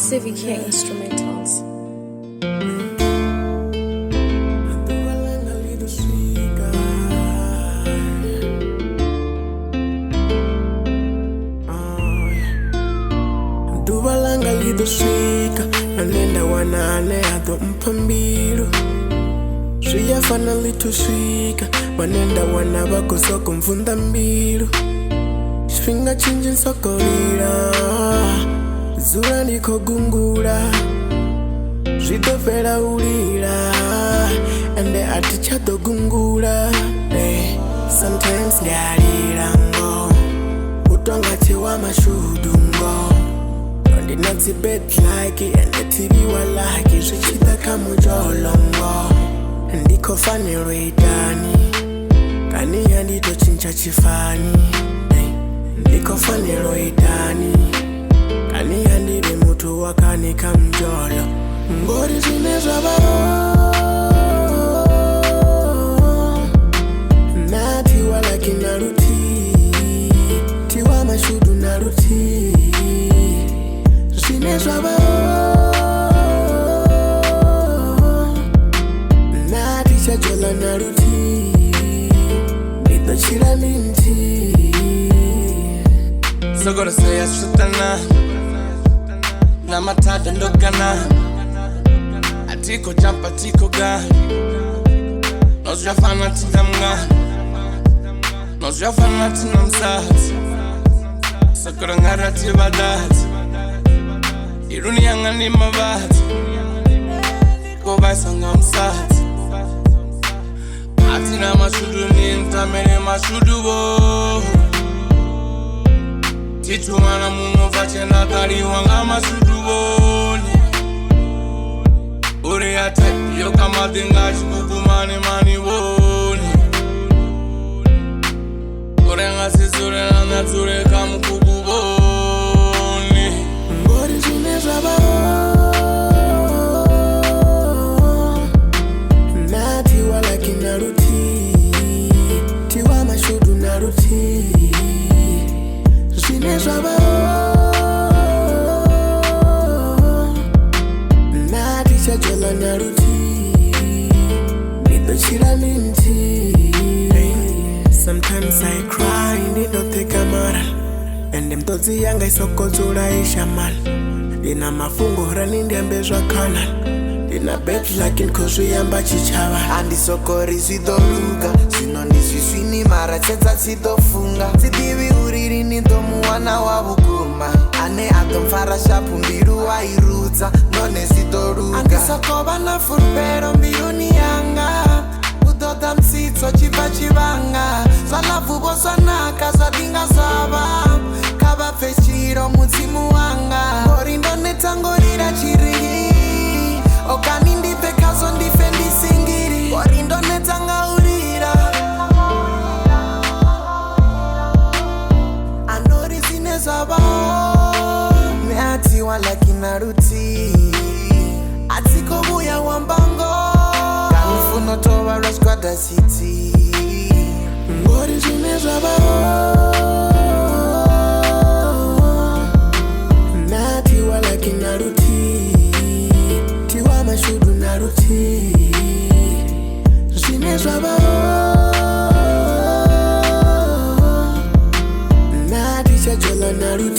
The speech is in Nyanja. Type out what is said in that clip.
Civic Hair Instrumentals. Dubalanga lidosika anenda wanane ado mpambiro Shia fana litusika wanenda wanabako soko mvunda mbiro Shfinga chinjin sokolira Zura niko gungura Rido fera ulira Ande aticha do gungura Sometimes ngalirango Utonga tiwa mashudungo On the naughty bed like it And the TV wa like it Shichita kamujolongo Ndiko fani roidani Kani yandito chincha chifani Ndiko fani roidani Kani yandire mutu wakani kamjolo Ngori zineza baro Na tiwa laki naruti Tiwa mashudu naruti Zineza baro Na ticha jola naruti Nito chila linti So gotta say asutana Na matata ndogana Atiko jump atiko ga Nos ya fana tinamga Nos ya fana tinamsat Sakura ngara tibadat Iruni yanga ni mabat Kobai sanga msat Atina mashudu ni ntamene mashudu bo Titu wana mungo fache natari wanga mashudu boni Uri ya type yo kama dinga chikuku mani boni Uri nga sisure na nature kamu kuku boni Ngori zineza baro Na tiwa laki naruti Tiwa mashudu naruti Zineza baro Na ticha jola naruti Nito chila linti Sometimes I cry Nito teka mara And them tozi yanga isoko zura ishamal Dina mafungo rani ndiambezwa kanal Dina bet lakin kozu yamba chichava Andi sokori zidoluga Zino ndiswiswini mara chetsa zidofunga Zidivi uriri nidomu wana wabukuma Ane adomfara shapu mbiru wa irutsa None zidoruga Andi sokoba na furpero mbiruni yanga Udoda msitso chiba chibanga Zala vubo sanaka zadinga zaba Kaba fechiro muzimu wanga Orindo netangorira chiri Okani ndipe kazo ndife ndisingiri Orindo netanga urira Anori zinezaba Meati wala kinaruti Atiko buya wambango Kanufuno towa raskwada city Ngori zinezaba Na tiwa laki naruti Tiwa mashudu naruti Zinezwa baro Na ticha jola naruti